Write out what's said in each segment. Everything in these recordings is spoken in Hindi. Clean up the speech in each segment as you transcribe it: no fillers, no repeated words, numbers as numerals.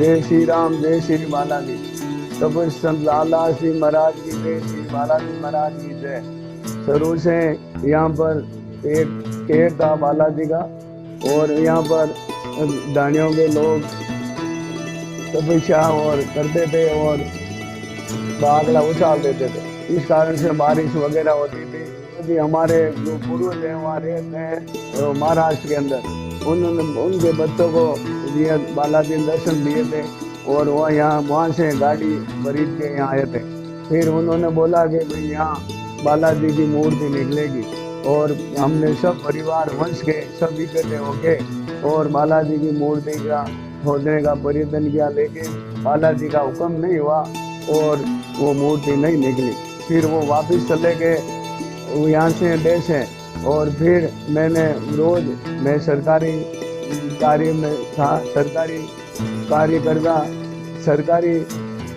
जय श्री राम, जय श्री बालाजी। तो कुछ संत लालदास जी महाराज की जय, श्री बालाजी महाराज की जय। शुरू से यहाँ पर एक केर था बालाजी का, और यहाँ पर दानियों के लोग तपस्या और करते थे और बागला उछाल देते थे। इस कारण से बारिश वगैरह होती थी। क्योंकि हमारे जो पूर्वज हैं वहाँ रहते हैं महाराष्ट्र के अंदर, उन्होंने उनके बच्चों को ये बालाजी दर्शन दिए थे, और वो यहाँ वहाँ से गाड़ी खरीद के यहाँ आए थे। फिर उन्होंने बोला कि भाई यहाँ बालाजी की मूर्ति निकलेगी, और हमने सब परिवार वंश के सब इकट्ठे होके और बालाजी की मूर्ति का खोदने का प्रयत्न किया, लेकिन बालाजी का हुक्म नहीं हुआ और वो मूर्ति नहीं निकली। फिर वो वापस चले गए यहाँ से देश है। और फिर मैं सरकारी कार्य में था, सरकारी कार्य करता, सरकारी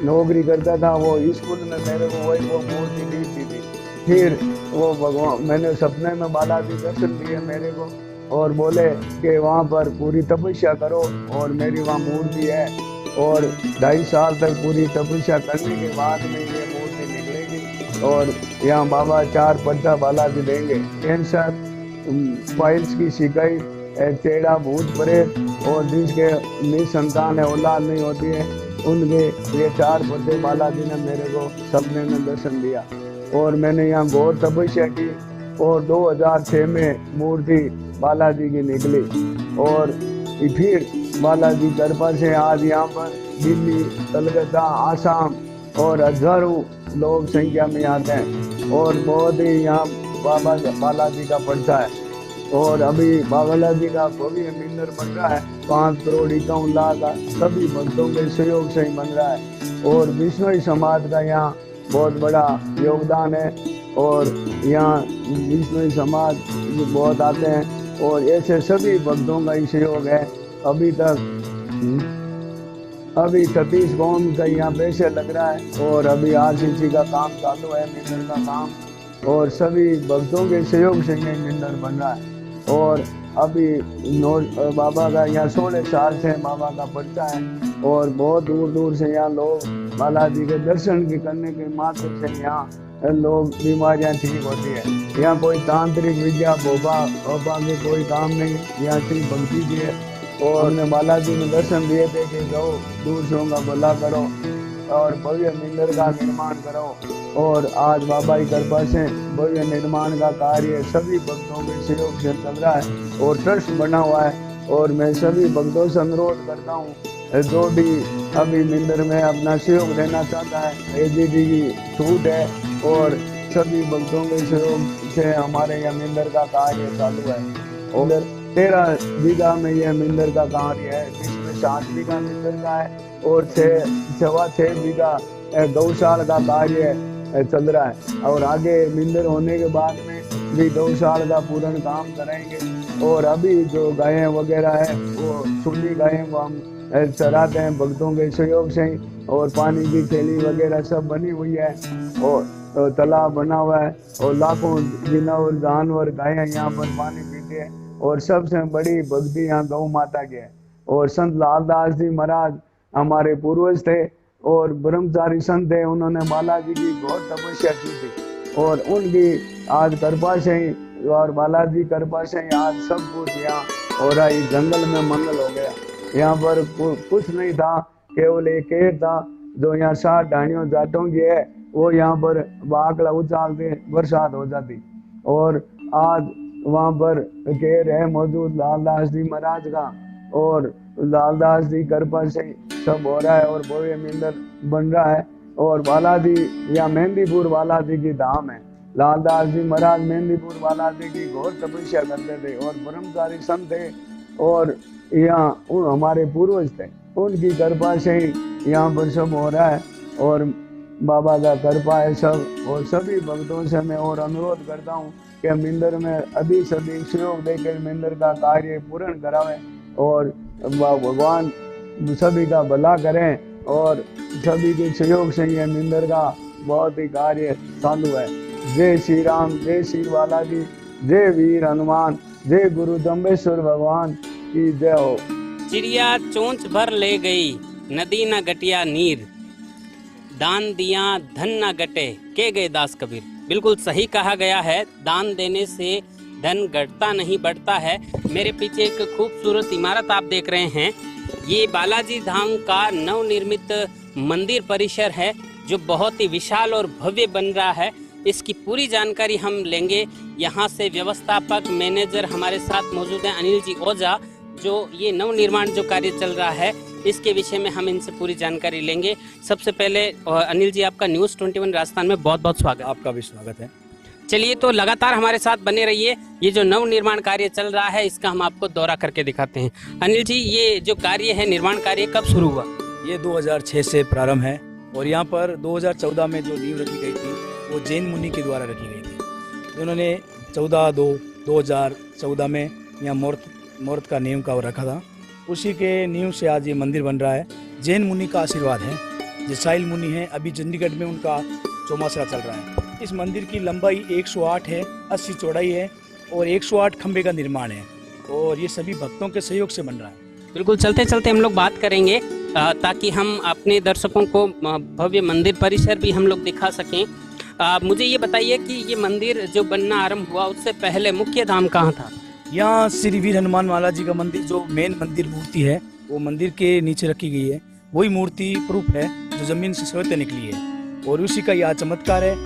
नौकरी करता था। वो स्कूल में मेरे को वही वो मूर्ति दिखती थी। फिर वो भगवान, मैंने सपने में बालाजी दर्शन दिए मेरे को, और बोले कि वहाँ पर पूरी तपस्या करो, और मेरी वहाँ मूर्ति है, और 2.5 साल तक पूरी तपस्या करने के बाद में ये मूर्ति निकलेगी, और यहाँ बाबा 4 पर्दा बालाजी देंगे। कैंसर, फाइल्स की शिकायत, चेहरा, भूत प्रेत, और जिसके निसंतान है, औलाद नहीं होती है, उनके ये 4 पर्दे बालाजी ने मेरे को सपने में दर्शन दिया। और मैंने यहाँ घोर तपस्या की, और 2006 में मूर्ति बालाजी की निकली। और फिर बालाजी कृपा से आज यहाँ पर दिल्ली, कलकत्ता, आसाम और हजारों लोग संख्या में आते हैं, और बहुत ही यहाँ बालाजी का पड़ता है। और अभी बालाजी का भव्य मंदिर बन रहा है, 5 करोड़ 51 लाख का सभी भक्तों के सहयोग से ही बन रहा है। और विष्णु समाज का यहाँ बहुत बड़ा योगदान है, और यहाँ विष्णु समाज बहुत आते हैं, और ऐसे सभी भक्तों का ही सहयोग है। अभी 36 कौम का यहाँ पैसे लग रहा है, और अभी RCC का काम चालू है, मंदिर का काम, और सभी भक्तों के सहयोग से ये मंदिर बन रहा है। और अभी बाबा का यहाँ 16 साल से बाबा का पड़ता है, और बहुत दूर दूर से यहाँ लोग बालाजी के दर्शन की करने के माध्यम से यहाँ लोग बीमारियाँ ठीक होती है। यहाँ कोई तांत्रिक विद्या भोपा के कोई काम नहीं, यहाँ सिर्फ भक्ति की है। और हमने बालाजी में दर्शन दिए थे कि जाओ दूसरों का भला करो और भव्य मंदिर का निर्माण करो। और आज बाबा की कृपा से भव्य निर्माण का कार्य सभी भक्तों के सहयोग से चल रहा है, और ट्रस्ट बना हुआ है। और मैं सभी भक्तों से अनुरोध करता हूँ, जो भी अभी मंदिर में अपना सहयोग देना चाहता है, AGD की छूट है, और सभी भक्तों के सहयोग से हमारे यहाँ मंदिर का कार्य चालू है। और 13 बीघा में यह मंदिर का कार्य है, जिसमें 7 बीघा मंदिर का है, और 6.25 बीघा गौशाला का कार्य चल रहा है। और आगे मंदिर होने के बाद में भी गौशाला का पूर्ण काम करेंगे। और अभी जो गायें वगैरह है वो सुनी गायें को हम चराते हैं भक्तों के सहयोग से ही, और पानी की थैली वगैरह सब बनी हुई है, और तालाब बना हुआ है, और लाखों जानवर गायें यहाँ पर पानी पीते हैं। और सबसे बड़ी भक्ति यहाँ गौ माता की है। और संत लालदास जी महाराज हमारे पूर्वज थे, और ब्रह्मचारी संत थे, उन्होंने बालाजी की बहुत तपस्या की थी, और उनकी आज कृपा से ही, और बालाजी कृपा से ही आज सब कुछ यहाँ हो रहा है। इस जंगल में मंगल हो गया। यहाँ पर कुछ नहीं था, केवल एक पेड़ था जो यहाँ 60 ढाणियों जाटों की है, वो यहाँ पर बाकला उछालते बरसात हो जाती। और आज वहाँ पर केर है मौजूद लालदास जी महाराज का, और लालदास जी कृपा से सब हो रहा है, और भव्य मंदिर बन रहा है। और बालाजी या मेहंदीपुर बालाजी की धाम है। लालदास जी महाराज मेहंदीपुर बालाजी की घोर तपस्या करते थे, और ब्रह्मचारी संत थे, और यहाँ हमारे पूर्वज थे, उनकी कृपा से ही यहाँ पर सब हो रहा है। और बाबा का कृपा है सब। और सभी भक्तों से मैं और अनुरोध करता हूँ कि मंदिर में अधिक से अधिक सहयोग देकर मंदिर का कार्य पूर्ण करावें, और भगवान सभी का भला करें, और सभी के सहयोग से ये मंदिर का बहुत ही कार्य चालू है। जय श्री राम, जय श्री बालाजी, जय वीर हनुमान, जय गुरु जम्बेश्वर भगवान की जय हो। चिड़िया चोंच भर ले गई, नदी न गटिया नीर, दान दिया धन न गटे, के गए दास कबीर। बिल्कुल सही कहा गया है, दान देने से धन घटता नहीं बढ़ता है। मेरे पीछे एक खूबसूरत इमारत आप देख रहे हैं, ये बालाजी धाम का नवनिर्मित मंदिर परिसर है जो बहुत ही विशाल और भव्य बन रहा है। इसकी पूरी जानकारी हम लेंगे। यहाँ से व्यवस्थापक मैनेजर हमारे साथ मौजूद हैं अनिल जी ओझा, जो ये नवनिर्माण जो कार्य चल रहा है इसके विषय में हम इनसे पूरी जानकारी लेंगे। सबसे पहले अनिल जी, आपका न्यूज़ 21 राजस्थान में बहुत बहुत स्वागत। आपका भी स्वागत है। चलिए, तो लगातार हमारे साथ बने रहिए। ये जो नवनिर्माण कार्य चल रहा है इसका हम आपको दौरा करके दिखाते हैं। अनिल जी, ये जो कार्य है, निर्माण कार्य कब शुरू हुआ? ये 2006 से प्रारंभ है और यहाँ पर 2014 में जो नींव रखी गई थी वो जैन मुनि के द्वारा रखी गई थी। उन्होंने 14/2/2014 में यहाँ मूर्त का नींव का वो रखा था। उसी के नींव से आज ये मंदिर बन रहा है। जैन मुनि का आशीर्वाद है। जसाइल मुनि है, अभी चंडीगढ़ में उनका चौमासरा चल रहा है। इस मंदिर की लंबाई 108 है, 80 चौड़ाई है और 108 खंबे का निर्माण है और ये सभी भक्तों के सहयोग से बन रहा है। बिल्कुल, चलते चलते हम लोग बात करेंगे ताकि हम अपने दर्शकों को भव्य मंदिर परिसर भी हम लोग दिखा सकें। मुझे ये बताइए कि ये मंदिर जो बनना आरंभ हुआ उससे पहले मुख्य धाम कहाँ था? यहाँ श्री वीर हनुमान माला जी का मंदिर, जो मेन मंदिर मूर्ति है वो मंदिर के नीचे रखी गई है। वही मूर्ति प्रूफ है जो जमीन से स्वतः निकली है और उसी का यहाँ चमत्कार है।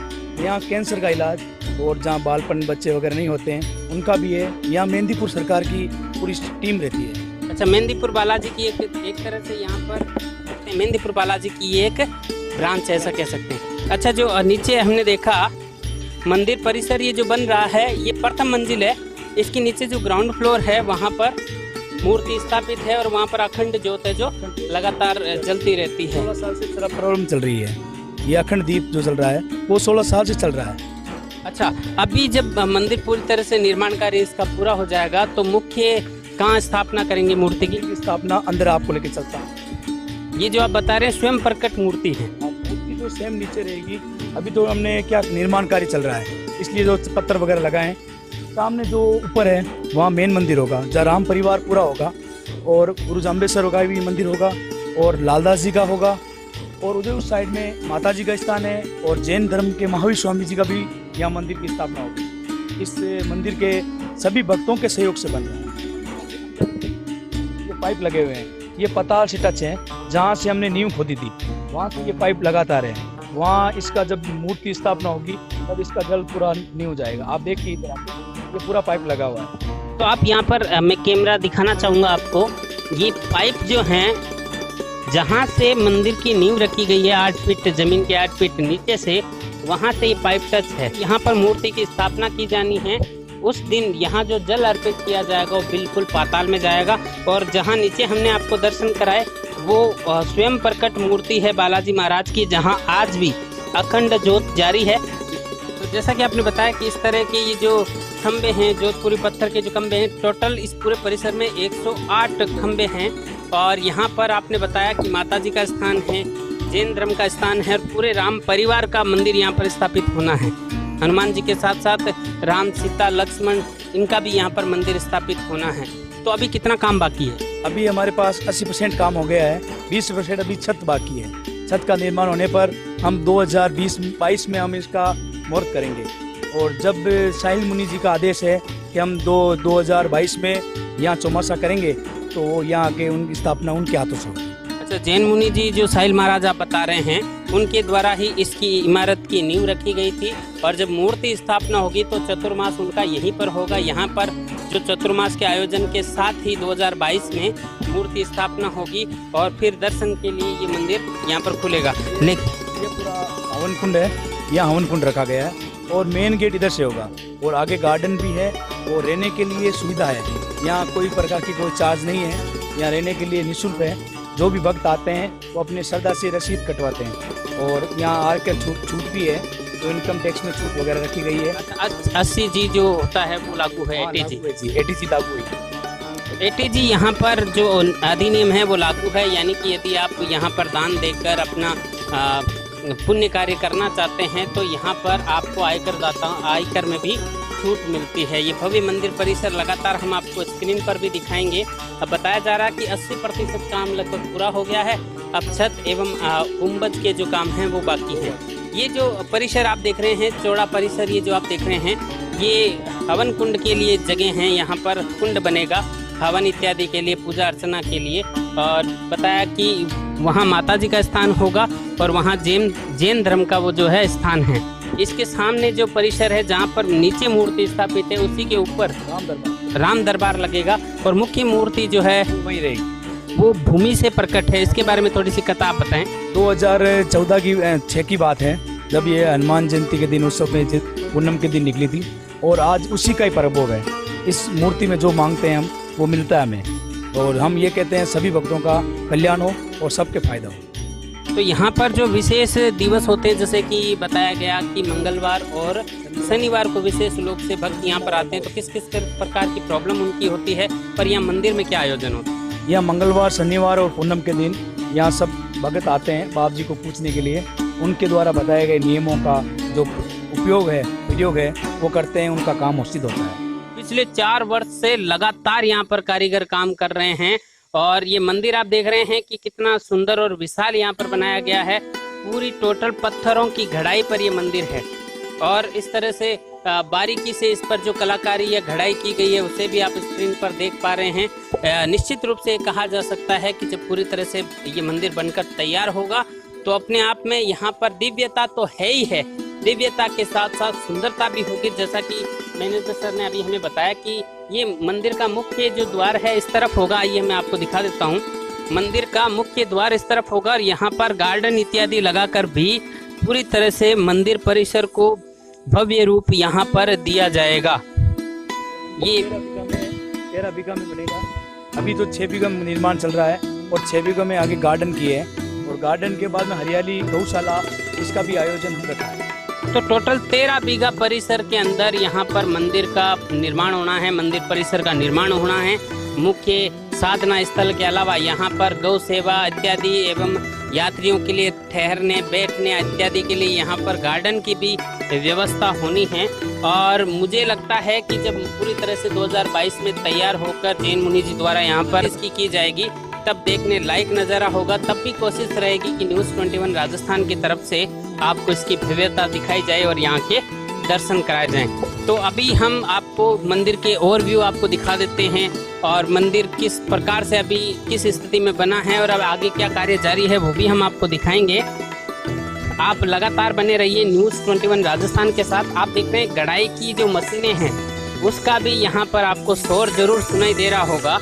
यहाँ कैंसर का इलाज और जहाँ बालपन बच्चे वगैरह नहीं होते हैं उनका भी है। यहाँ मेहंदीपुर सरकार की पूरी टीम रहती है। अच्छा, मेहंदीपुर बालाजी की एक तरह से यहाँ पर मेहंदीपुर बालाजी की एक ब्रांच ऐसा कह सकते हैं। अच्छा, जो नीचे हमने देखा मंदिर परिसर ये जो बन रहा है ये प्रथम मंजिल है। इसके नीचे जो ग्राउंड फ्लोर है वहाँ पर मूर्ति स्थापित है और वहाँ पर अखंड ज्योत है जो लगातार जलती रहती है। 16 साल से प्रॉब्लम चल रही है। ये अखंड दीप जो चल रहा है वो 16 साल से चल रहा है। अच्छा, अभी जब मंदिर पूरी तरह से निर्माण कार्य इसका पूरा हो जाएगा तो मुख्य कहाँ स्थापना करेंगे मूर्ति की? स्थापना अंदर आपको लेके चलता हूँ। ये जो आप बता रहे हैं स्वयं प्रकट मूर्ति है। मूर्ति जो सेम नीचे रहेगी। अभी तो हमने क्या निर्माण कार्य चल रहा है इसलिए जो पत्थर वगैरह लगाए। सामने जो ऊपर है वहाँ मेन मंदिर होगा जहाँ राम परिवार पूरा होगा और गुरु जाम्बेश्वर का भी मंदिर होगा और लालदास जी का होगा और उधर उस साइड में माता जी का स्थान है और जैन धर्म के महावीर स्वामी जी का भी यहाँ मंदिर की स्थापना होगी। इस मंदिर के सभी भक्तों के सहयोग से बन रहा है। ये पाइप लगे हुए हैं, ये पताल से टच है जहाँ से हमने नींव खोदी थी वहाँ से ये पाइप लगातार है। वहाँ इसका जब मूर्ति स्थापना होगी तब इसका जल पूरा नींव जाएगा। आप देखिए ये पूरा पाइप लगा हुआ है। तो आप यहाँ पर मैं कैमरा दिखाना चाहूँगा आपको। ये पाइप जो हैं जहाँ से मंदिर की नींव रखी गई है 8 फीट जमीन के 8 फीट नीचे से, वहाँ से ये पाइप टच है। यहाँ पर मूर्ति की स्थापना की जानी है। उस दिन यहाँ जो जल अर्पित किया जाएगा वो बिल्कुल पाताल में जाएगा और जहाँ नीचे हमने आपको दर्शन कराए वो स्वयं प्रकट मूर्ति है बालाजी महाराज की, जहाँ आज भी अखंड ज्योत जारी है। तो जैसा कि आपने बताया कि इस तरह के ये जो खंबे हैं, जोधपुरी पत्थर के जो खंबे हैं, टोटल इस पूरे परिसर में 108 खंबे हैं और यहाँ पर आपने बताया कि माता जी का स्थान है, जैन धर्म का स्थान है और पूरे राम परिवार का मंदिर यहाँ पर स्थापित होना है। हनुमान जी के साथ साथ राम, सीता, लक्ष्मण, इनका भी यहाँ पर मंदिर स्थापित होना है। तो अभी कितना काम बाकी है? अभी हमारे पास 80% काम हो गया है, 20% अभी छत बाकी है। छत का निर्माण होने पर हम 2020-22 में हम इसका मुहूर्त करेंगे और जब साहिल मुनि जी का आदेश है कि हम 2022 में यहाँ चौमासा करेंगे तो यहाँ आके उनकी स्थापना उनके हाथों से होगी। अच्छा, जैन मुनि जी जो साहिल महाराज आप बता रहे हैं उनके द्वारा ही इसकी इमारत की नींव रखी गई थी और जब मूर्ति स्थापना होगी तो चतुर्मास उनका यहीं पर होगा। यहाँ पर जो चतुर्मास के आयोजन के साथ ही 2022 में मूर्ति स्थापना होगी और फिर दर्शन के लिए ये मंदिर यहाँ पर खुलेगा। लेकिन ये पूरा हवन कुंड है, यहाँ हवन कुंड रखा गया है और मेन गेट इधर से होगा और आगे गार्डन भी है और रहने के लिए सुविधा है। यहाँ कोई प्रकार की कोई चार्ज नहीं है, यहाँ रहने के लिए निःशुल्क है। जो भी भक्त आते हैं वो अपने श्रद्धा से रसीद कटवाते हैं और यहाँ आकर छूट भी है, तो इनकम टैक्स में छूट वगैरह रखी गई है। 80G जो होता है वो लागू है। 80G लागू है। 80G यहाँ पर जो अधिनियम है वो लागू है, यानी कि यदि आप यहाँ पर दान देकर अपना पुण्य कार्य करना चाहते हैं तो यहाँ पर आपको आयकर में भी छूट मिलती है। ये भव्य मंदिर परिसर लगातार हम आपको स्क्रीन पर भी दिखाएंगे। अब बताया जा रहा है कि 80% काम लगभग पूरा हो गया है। अब छत एवं गुंबज के जो काम हैं वो बाकी हैं। ये जो परिसर आप देख रहे हैं, चौड़ा परिसर ये जो आप देख रहे हैं, ये हवन कुंड के लिए जगह हैं। यहाँ पर कुंड बनेगा हवन इत्यादि के लिए, पूजा अर्चना के लिए। और बताया कि वहाँ माता जी का स्थान होगा और वहाँ जैन धर्म का वो जो है स्थान है। इसके सामने जो परिसर है जहाँ पर नीचे मूर्ति स्थापित है उसी के ऊपर राम दरबार लगेगा और मुख्य मूर्ति जो है वही रहेगी, वो भूमि से प्रकट है। इसके बारे में थोड़ी सी कथा आप बताएं। 2014 की बात है, जब ये हनुमान जयंती के दिन उत्सव में पूनम के दिन निकली थी और आज उसी का ही पर्व है। इस मूर्ति में जो मांगते हैं हम वो मिलता है हमें, और हम ये कहते हैं सभी भक्तों का कल्याण हो और सबके फायदा हो। तो यहाँ पर जो विशेष दिवस होते हैं, जैसे कि बताया गया कि मंगलवार और शनिवार को विशेष रूप से भक्त यहाँ पर आते हैं, तो किस किस प्रकार की प्रॉब्लम उनकी होती है और यहाँ मंदिर में क्या आयोजन होता है? यहाँ मंगलवार, शनिवार और पूनम के दिन यहाँ सब भक्त आते हैं बाप जी को पूछने के लिए। उनके द्वारा बताए गए नियमों का जो प्रयोग है वो करते हैं, उनका काम सिद्ध होता है। पिछले 4 वर्ष से लगातार यहाँ पर कारीगर काम कर रहे हैं और ये मंदिर आप देख रहे हैं कि कितना सुंदर और विशाल यहाँ पर बनाया गया है। पूरी टोटल पत्थरों की घड़ाई पर ये मंदिर है और इस तरह से बारीकी से इस पर जो कलाकारी या घड़ाई की गई है उसे भी आप स्क्रीन पर देख पा रहे हैं। निश्चित रूप से कहा जा सकता है कि जब पूरी तरह से ये मंदिर बनकर तैयार होगा तो अपने आप में यहाँ पर दिव्यता तो है ही है, दिव्यता के साथ साथ सुंदरता भी होगी। जैसा कि मैनेजर सर ने अभी हमें बताया कि ये मंदिर का मुख्य जो द्वार है इस तरफ होगा। आइए मैं आपको दिखा देता हूँ। मंदिर का मुख्य द्वार इस तरफ होगा और यहाँ पर गार्डन इत्यादि लगाकर भी पूरी तरह से मंदिर परिसर को भव्य रूप यहाँ पर दिया जाएगा। ये 13 बीघा में बनेगा। अभी तो 6 बीघा में निर्माण चल रहा है और 6 बीघा में आगे गार्डन किए हैं और गार्डन के बाद में हरियाली गौशाला, इसका भी आयोजन हो रखा है। तो टोटल 13 बीघा परिसर के अंदर यहाँ पर मंदिर का निर्माण होना है, मंदिर परिसर का निर्माण होना है। मुख्य साधना स्थल के अलावा यहाँ पर गौ सेवा इत्यादि एवं यात्रियों के लिए ठहरने बैठने इत्यादि के लिए यहाँ पर गार्डन की भी व्यवस्था होनी है। और मुझे लगता है कि जब पूरी तरह से 2022 में तैयार होकर जैन मुनि जी द्वारा यहाँ पर इसकी की जाएगी तब देखने लायक नज़ारा होगा। तब भी कोशिश रहेगी कि न्यूज़ 21 राजस्थान की तरफ से आपको इसकी भव्यता दिखाई जाए और यहाँ के दर्शन कराए जाएं। तो अभी हम आपको मंदिर के ओवरव्यू आपको दिखा देते हैं और मंदिर किस प्रकार से अभी किस स्थिति में बना है और अब आगे क्या कार्य जारी है वो भी हम आपको दिखाएंगे। आप लगातार बने रहिए न्यूज़ 21 राजस्थान के साथ। आप देख रहे हैं गड़ाई की जो मशीनें हैं उसका भी यहाँ पर आपको शोर जरूर सुनाई दे रहा होगा।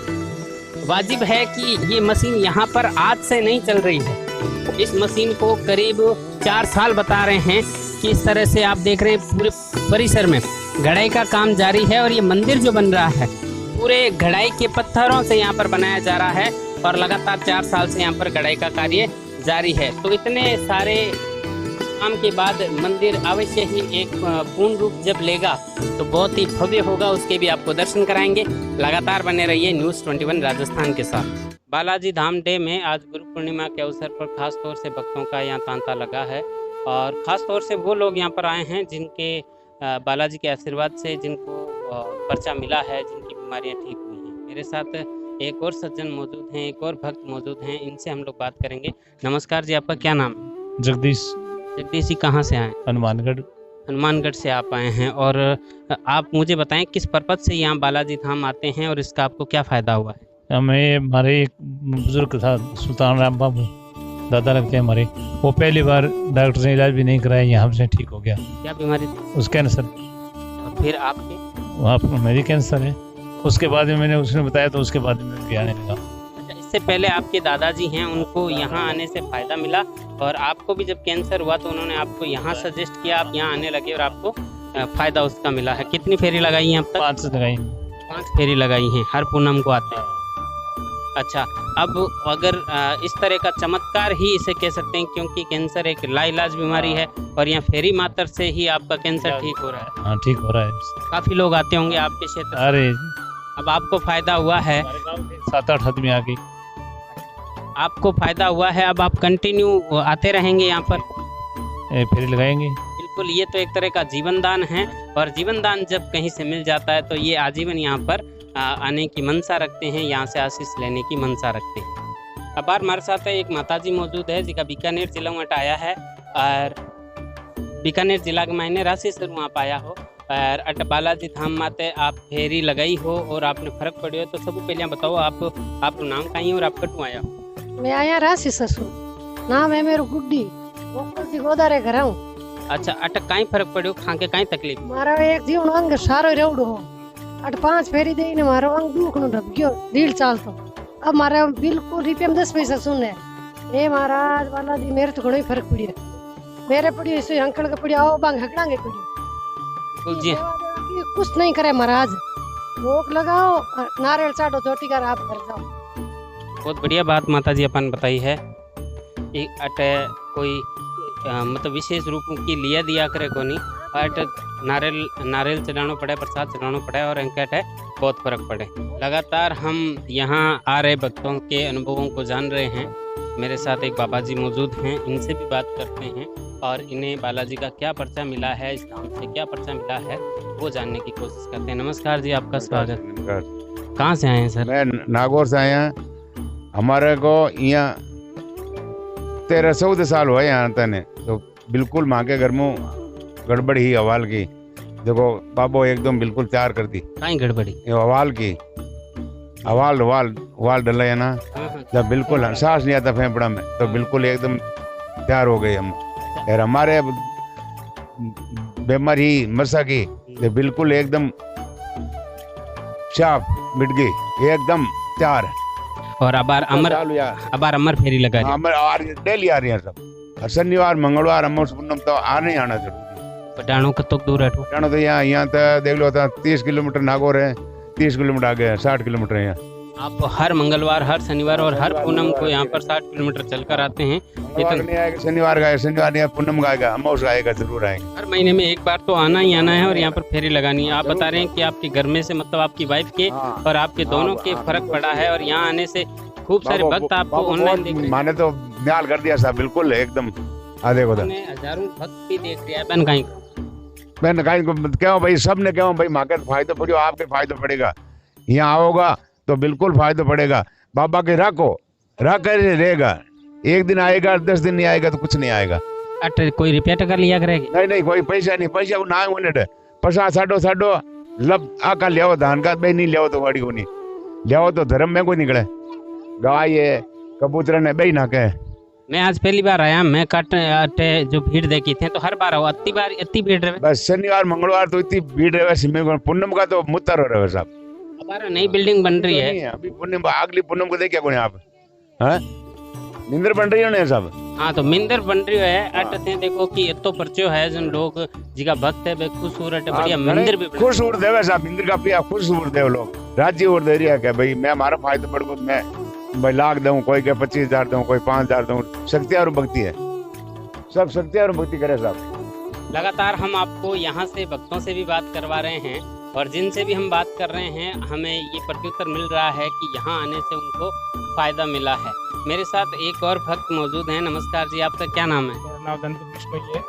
वाजिब है कि ये मशीन यहाँ पर आज से नहीं चल रही है। इस मशीन को करीब 4 साल बता रहे हैं कि इस तरह से आप देख रहे हैं पूरे परिसर में घड़ाई का काम जारी है और ये मंदिर जो बन रहा है पूरे घड़ाई के पत्थरों से यहाँ पर बनाया जा रहा है और लगातार 4 साल से यहाँ पर घड़ाई का कार्य जारी है। तो इतने सारे काम के बाद मंदिर अवश्य ही एक पूर्ण रूप जब लेगा तो बहुत ही भव्य होगा, उसके भी आपको दर्शन कराएंगे। लगातार बने रहिए न्यूज़ 21 राजस्थान के साथ। बालाजी धाम डे में आज गुरु पूर्णिमा के अवसर पर खास तौर से भक्तों का यहाँ तांता लगा है और ख़ास तौर से वो लोग यहाँ पर आए हैं जिनके बालाजी के आशीर्वाद से जिनको पर्चा मिला है, जिनकी बीमारियाँ ठीक हुई हैं। मेरे साथ एक और सज्जन मौजूद हैं, एक और भक्त मौजूद हैं, इनसे हम लोग बात करेंगे। नमस्कार जी, आपका क्या नाम है? जगदीश। जगदीश जी कहाँ से आए? हनुमानगढ़ से आप आए हैं और आप मुझे बताएं किस पर्पज से यहाँ बालाजी धाम आते हैं और इसका आपको क्या फ़ायदा हुआ है? हमें हमारे एक बुजुर्ग था सुल्तान राम बाबू दादा लगते हैं हमारे, वो पहली बार डॉक्टर ने इलाज भी नहीं कराया, यहाँ से ठीक हो गया। क्या बीमारी थी? उस कैंसर। और फिर आपके? वहाँ पर मेरी कैंसर है। उसके बाद में मैंने उसने बताया तो उसके बाद में आने लगा। अच्छा, इससे पहले आपके दादाजी हैं, उनको यहाँ आने से फ़ायदा मिला और आपको भी जब कैंसर हुआ तो उन्होंने आपको यहाँ सजेस्ट किया, आप यहाँ आने लगे और आपको फ़ायदा उसका मिला है। कितनी फेरी लगाई हैं अब तक? 5 लगाई। 5 फेरी लगाई हैं, हर पूनम को आते हैं। अच्छा, अब अगर इस तरह का चमत्कार ही इसे कह सकते हैं क्योंकि कैंसर एक लाइलाज बीमारी है और यहाँ फेरी मात्र से ही आपका कैंसर ठीक हो रहा है। हाँ, ठीक हो रहा है। काफ़ी लोग आते होंगे आपके क्षेत्र। अरे अब आपको फ़ायदा हुआ है। 7-8 आदमी आ गए। आपको फ़ायदा हुआ है, अब आप कंटिन्यू आते रहेंगे यहाँ पर? फेरी लगाएंगे। बिल्कुल, ये तो एक तरह का जीवन दान है, और जीवन दान जब कहीं से मिल जाता है तो ये आजीवन यहाँ पर आने की मनसा रखते हैं, यहाँ से आशीष लेने की मनसा रखते हैं। अब बार हमारे साथ है एक माताजी मौजूद है जिका बीकानेर जिला में आया है, और बीकानेर जिला के मायने राशि से वहाँ पाया हो, और अट बालाजी धाम माते आप फेरी लगाई हो और आपने फर्क पड़े हो, तो सब पहले बताओ आप नाम कहीं और आप कटू आया हो? मैं आया राशि ससु, नाम है मेरे गुड्डी, गोदारे घर हूँ। अच्छा, अट कहीं फर्क पड़े हो, खा के कहीं तकलीफ? मारा एक जीवन अंग सारो रेवड़ो हो, अट 5 फेरी दे ने मारो अंग दुख नु ढप गयो, ढील चाल तो अब मारा बिल्कुल रुपये में 10 पैसा सुने। ए महाराज बालाजी मेरे तो घणो ही फर्क पड़ियो, मेरे पड़ियो इसे अंकल के पड़ियो, आओ बांग हकड़ांगे पड़ियो। बिल्कुल जी, कुछ नहीं करे महाराज, भोग लगाओ और नारियल चाटो, चोटी कर आप घर जाओ। बहुत बढ़िया बात माता जी अपन बताई है कि अट कोई मतलब विशेष रूप की लिया दिया करे को नहीं, अट नारियल चढ़ाना पड़े, प्रसाद चढ़ाना पड़े, और अंकट है बहुत फर्क पड़े। लगातार हम यहाँ आ रहे भक्तों के अनुभवों को जान रहे हैं। मेरे साथ एक बाबा जी मौजूद हैं, इनसे भी बात करते हैं और इन्हें बालाजी का क्या पर्चा मिला है, इस धाम से क्या पर्चा मिला है, वो जानने की कोशिश करते हैं। नमस्कार जी, आपका स्वागत। कहाँ से आए हैं सर? मैं नागौर से आया। हमारे को यहाँ 13-14 साल हुआ यहाँ तने, तो बिल्कुल माँ के घर में गड़बड़ ही हवाल की। देखो बाबो एकदम बिल्कुल तैयार कर दी। कहीं गड़बड़ी? हवाल की, हवाल डला है ना, जब बिल्कुल सांस नहीं आता फेफड़ा में, तो बिल्कुल एकदम तैयार हो गए हम। और हमारे बीमारी मरसा की तो बिल्कुल एकदम साफ मिट गई, एकदम तैयार। और अबार अमर फेरी लगा रही? अमर डेली आ रही है सब, हर शनिवार मंगलवार अमर पूनम तो आने आना जरूरी। पटाणों कतों दूर है? पटाणों तो यहाँ तो देख लो, 30 किलोमीटर नागौर है, 30 किलोमीटर आगे है, 60 किलोमीटर है यहाँ। आप हर मंगलवार, हर शनिवार और हर पूनम को यहाँ पर 60 किलोमीटर चलकर आते हैं? नहीं आएगा, शनिवार का शनिवार नहीं, पूनम का आएगा, अमावस का आएगा, जरूर आएगा। हर महीने में एक बार तो आना ही आना है और यहाँ पर फेरी लगानी है। आप बता रहे हैं कि आपके घर में से मतलब आपकी वाइफ के और आपके दोनों के फर्क पड़ा है, और यहाँ आने से खूब सारे भक्त आपको ऑनलाइन देख रहे हैं। माने तो न्याल कर दिया साहब, बिल्कुल एकदम आधे को हजारों भक्त भी देख रहे हैं। बहन कहीं मैंने कहा क्यों भाई, सब ने क्यों भाई, माँ के फायदा पड़े, आपके फायदा पड़ेगा, यहाँ आओगा तो बिल्कुल फायदा पड़ेगा। बाबा के रख कर रहेगा, एक दिन आएगा, 10 दिन नहीं आएगा तो कुछ नहीं आएगा। कोई रुपया टका लिया करेगी? नहीं कोई पैसा नहीं, पैसा ना मिनट प्रसाद साडो लब आका लियाओ, धान का बे नहीं लियाओ तो गाड़ी को नहीं लियाओ, तो धर्म में कोई निकले। गाय है, कबूतर ने बे ना कहे। मैं आज पहली बार आया, मैं अटे जो भीड़ देखी थे तो हर बार आओ, इतनी भीड़ रहे? बस शनिवार मंगलवार तो इतनी भीड़ रहे, पूनम का तो मुत्तर हो रहा है साहब। हमारा नई बिल्डिंग बन रही है अभी, पूनम अगली पूनम को देखिए कौन आप, हाँ मिंदर बन रही है सब। हाँ, तो मिंदर बन रही है। अट थे देखो कि इतो परचो है जन लोग जिका भक्त है बे खुश हो रहे, बढ़िया मंदिर भी खुश हो देवे साहब, मिंदर का पिया खुश हो देव लोग, राज्य और दे रही है क्या भाई, मैं हमारा फायदा पड़ गो, मैं भाई लाख दूं, कोई के 25,000 दूं, कोई 5,000 दूं, शक्ति और भक्ति है, सब शक्ति और भक्ति करे साहब। लगातार हम आपको यहाँ से भक्तों से भी बात करवा रहे हैं, और जिनसे भी हम बात कर रहे हैं हमें ये प्रत्युत्तर मिल रहा है कि यहाँ आने से उनको फायदा मिला है। मेरे साथ एक और भक्त मौजूद हैं। नमस्कार जी, आपका क्या नाम है? नाम है।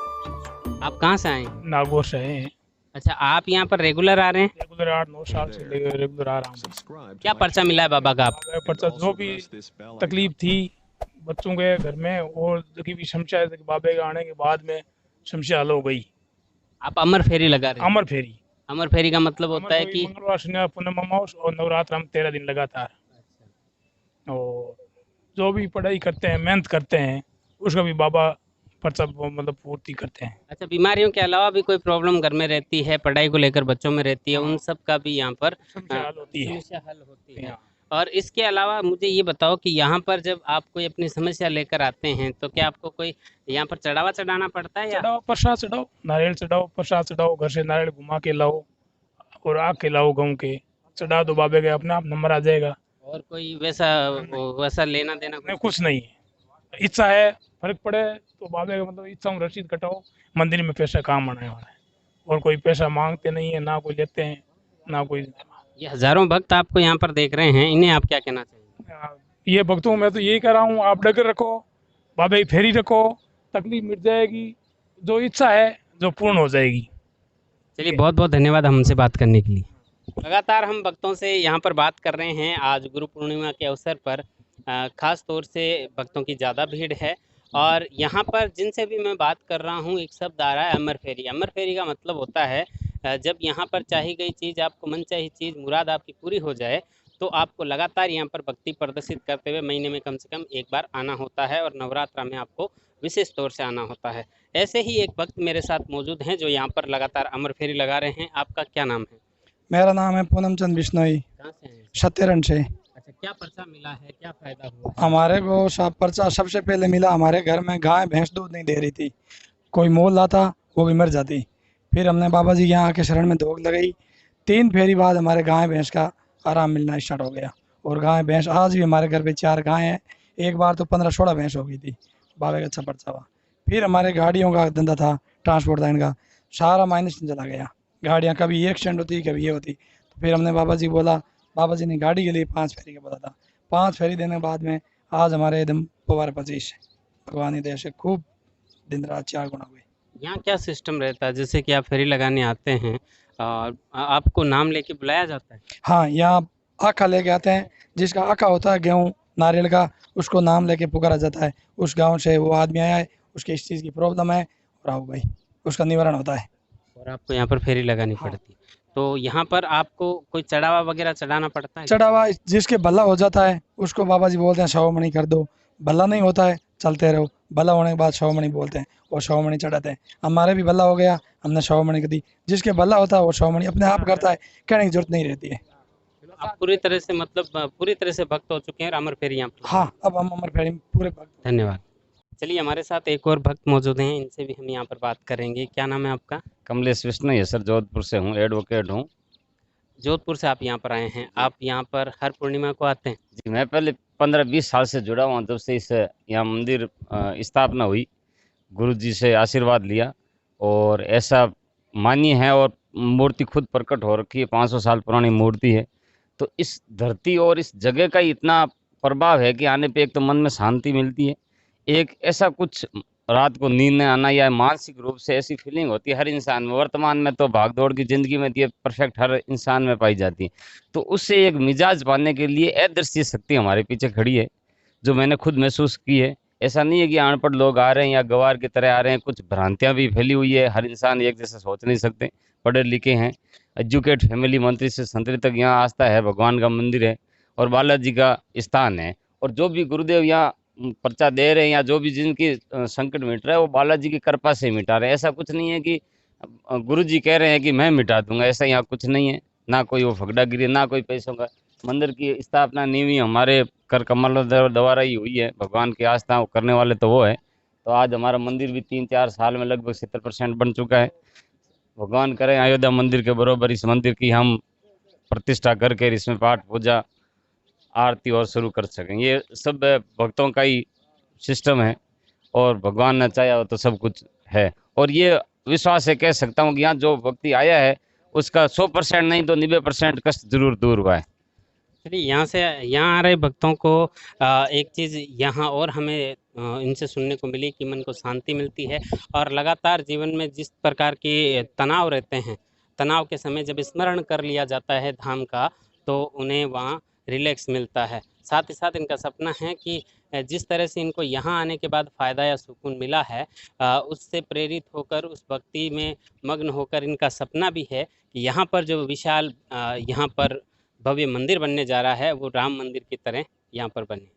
आप कहाँ से आए? नागौर से हैं। अच्छा, आप यहाँ पर रेगुलर आ रहे हैं? रेगुलर 8-9 साल से रेगुलर आ रहा हूँ। क्या पर्चा मिला है बाबा का आपको? पर्चा जो भी तकलीफ थी बच्चों के घर में और जो भी समस्या है, बाबे के आने के बाद में समस्या हल हो गई। आप अमर फेरी लगा रहे हैं? अमर फेरी का मतलब होता है कि मंगलवार शनिवार पूनम अमावस और नवरात्र हम 13 दिन लगातार, और जो भी पढ़ाई करते हैं, मेहनत करते हैं, उसका भी बाबा पर्चा मतलब पूर्ति करते हैं। अच्छा, बीमारियों के अलावा भी कोई प्रॉब्लम घर में रहती है, पढ़ाई को लेकर बच्चों में रहती है, उन सब का भी यहाँ पर समस्या हल होती है। और इसके अलावा मुझे ये बताओ कि यहाँ पर जब आप कोई अपनी समस्या लेकर आते हैं तो क्या आपको कोई यहाँ पर चढ़ावा चढ़ाना पड़ता है? या चढ़ाओ, प्रसाद चढ़ाओ, नारियल चढ़ाओ, प्रसाद चढ़ाओ, घर से नारियल घुमा के लाओ और आग के लाओ, गाँव के चढ़ा दो, बाबे के अपने आप नंबर आ जाएगा। और कोई वैसा लेना देना नहीं, कुछ नहीं है। इच्छा है, फर्क पड़े तो बाबे का मतलब इच्छा हूँ, रसीद कटाओ, मंदिर में पैसा काम आने वाला है, और कोई पैसा मांगते नहीं है, ना कोई लेते हैं ना कोई। ये हजारों भक्त आपको यहाँ पर देख रहे हैं, इन्हें आप क्या कहना चाहिए? ये भक्तों मैं तो यही कह रहा हूँ, आप डगर रखो, बाबे की फेरी रखो, तकलीफ मिट जाएगी, जो इच्छा है जो पूर्ण हो जाएगी। चलिए, बहुत बहुत धन्यवाद हमसे बात करने के लिए। लगातार हम भक्तों से यहाँ पर बात कर रहे हैं। आज गुरु पूर्णिमा के अवसर पर खास तौर से भक्तों की ज़्यादा भीड़ है और यहाँ पर जिनसे भी मैं बात कर रहा हूँ एक शब्द आ रहा है अमर फेरी। अमर फेरी का मतलब होता है जब यहाँ पर चाही गई चीज़, आपको मन चाही चीज़, मुराद आपकी पूरी हो जाए तो आपको लगातार यहाँ पर भक्ति प्रदर्शित करते हुए महीने में कम से कम एक बार आना होता है और नवरात्रा में आपको विशेष तौर से आना होता है। ऐसे ही एक भक्त मेरे साथ मौजूद हैं जो यहाँ पर लगातार अमर फेरी लगा रहे हैं। आपका क्या नाम है? मेरा नाम है पूनम चंद बिश्नोई, कहाँ से हैं? सत्यरण से। अच्छा, क्या पर्चा मिला है, क्या फायदा हुआ? हमारे को पर्चा सबसे पहले मिला, हमारे घर में गाय भैंस दूध नहीं दे रही थी, कोई मोल लाता वो भी मर जाती। फिर हमने बाबा जी के यहाँ आके शरण में धोख लगाई, 3 फेरी बाद हमारे गाय भैंस का आराम मिलना स्टार्ट हो गया। और गाय भैंस आज भी हमारे घर पे 4 गाय हैं। एक बार तो 15-16 भैंस हो गई थी, बाबा का अच्छा पर्चा हुआ। फिर हमारे गाड़ियों का धंधा था, ट्रांसपोर्ट लाइन का, सारा माइनस में चला गया। गाड़ियाँ कभी एक्सीडेंट होती, कभी ये होती। तो फिर हमने बाबा जी बोला, बाबा जी ने गाड़ी के लिए 5 फेरी का बोला था। 5 फेरी देने के बाद में आज हमारे एकदम पवार 25 भगवान की दया से खूब दिन रात 4 गुना हुए। यहाँ क्या सिस्टम रहता है? जैसे कि आप फेरी लगाने आते हैं और आपको नाम लेके बुलाया जाता है? हाँ, यहाँ आका लेके आते हैं, जिसका आका होता है गेहूँ नारियल का, उसको नाम लेके पुकारा जाता है। उस गांव से वो आदमी आया है, उसके इस चीज़ की प्रॉब्लम है और आओ भाई, उसका निवारण होता है। और आपको यहाँ पर फेरी लगानी हाँ। पड़ती है। तो यहाँ पर आपको कोई चढ़ावा वगैरह चढ़ाना पड़ता है? चढ़ावा जिसके भला हो जाता है उसको बाबा जी बोलते हैं 100 मणि कर दो, भला नहीं होता है चलते रहो, भला होने के बाद 100 मणि बोलते हैं, वो 100 मणि चढ़ाते हैं। हमारे भी भला हो गया, हमने 100 मणि कर दी। जिसके भला होता है वो 100 मणि अपने आप करता है, कहने की जरूरत नहीं रहती है। आप पूरी तरह से मतलब पूरी तरह से भक्त हो चुके हैं और अमर फेरी यहाँ पर। हाँ, अब हम अमर फेरी में पूरे धन्यवाद। चलिए, हमारे साथ एक और भक्त मौजूद हैं, इनसे भी हम यहाँ पर बात करेंगे। क्या नाम है आपका? कमलेश विष्णु है सर, जोधपुर से हूँ, एडवोकेट हूँ। जोधपुर से आप यहाँ पर आए हैं। आप यहाँ पर हर पूर्णिमा को आते हैं? जी, मैं पहले 15-20 साल से जुड़ा हुआ, तब से इस यहाँ मंदिर स्थापना हुई, गुरु जी से आशीर्वाद लिया और ऐसा मान्य है और मूर्ति खुद प्रकट हो रखी है, 500 साल पुरानी मूर्ति है। तो इस धरती और इस जगह का इतना प्रभाव है कि आने पे एक तो मन में शांति मिलती है, एक ऐसा कुछ रात को नींद न आना या मानसिक रूप से ऐसी फीलिंग होती है हर इंसान में। वर्तमान में तो भाग दौड़ की ज़िंदगी में ये परफेक्ट हर इंसान में पाई जाती है। तो उससे एक मिजाज पाने के लिए अदृश्य शक्ति हमारे पीछे खड़ी है, जो मैंने खुद महसूस की है। ऐसा नहीं है कि अनपढ़ लोग आ रहे हैं या गवार की तरह आ रहे हैं, कुछ भ्रांतियाँ भी फैली हुई है। हर इंसान एक जैसा सोच नहीं सकते, पढ़े लिखे हैं, एजुकेट फैमिली, मंत्री से संतरी तक यहाँ आस्था है, भगवान का मंदिर है और बालाजी का स्थान है। और जो भी गुरुदेव यहाँ पर्चा दे रहे हैं या जो भी जिनकी संकट मिट रहा है वो बालाजी की कृपा से मिटा रहे हैं। ऐसा कुछ नहीं है कि गुरु जी कह रहे हैं कि मैं मिटा दूंगा, ऐसा यहाँ कुछ नहीं है। ना कोई वो फगड़ागिरी, ना कोई पैसों का। मंदिर की स्थापना नींव हमारे कर कमल द्वारा ही हुई है। भगवान की आस्था करने वाले तो वो है। तो आज हमारा मंदिर भी 3-4 साल में लगभग 70% बन चुका है। भगवान करें अयोध्या मंदिर के बराबर इस मंदिर की हम प्रतिष्ठा करके इसमें पाठ पूजा आरती और शुरू कर सकें। ये सब भक्तों का ही सिस्टम है और भगवान ने चाहा हो तो सब कुछ है। और ये विश्वास से कह सकता हूँ कि यहाँ जो व्यक्ति आया है उसका 100% नहीं तो 90% कष्ट जरूर दूर हुआ है। चलिए, यहाँ आ रहे भक्तों को एक चीज़ यहाँ और हमें इनसे सुनने को मिली कि मन को शांति मिलती है और लगातार जीवन में जिस प्रकार के तनाव रहते हैं, तनाव के समय जब स्मरण कर लिया जाता है धाम का तो उन्हें वहाँ रिलैक्स मिलता है। साथ ही साथ इनका सपना है कि जिस तरह से इनको यहाँ आने के बाद फ़ायदा या सुकून मिला है, उससे प्रेरित होकर उस भक्ति में मग्न होकर इनका सपना भी है कि यहाँ पर जो विशाल यहाँ पर भव्य मंदिर बनने जा रहा है वो राम मंदिर की तरह यहाँ पर बने।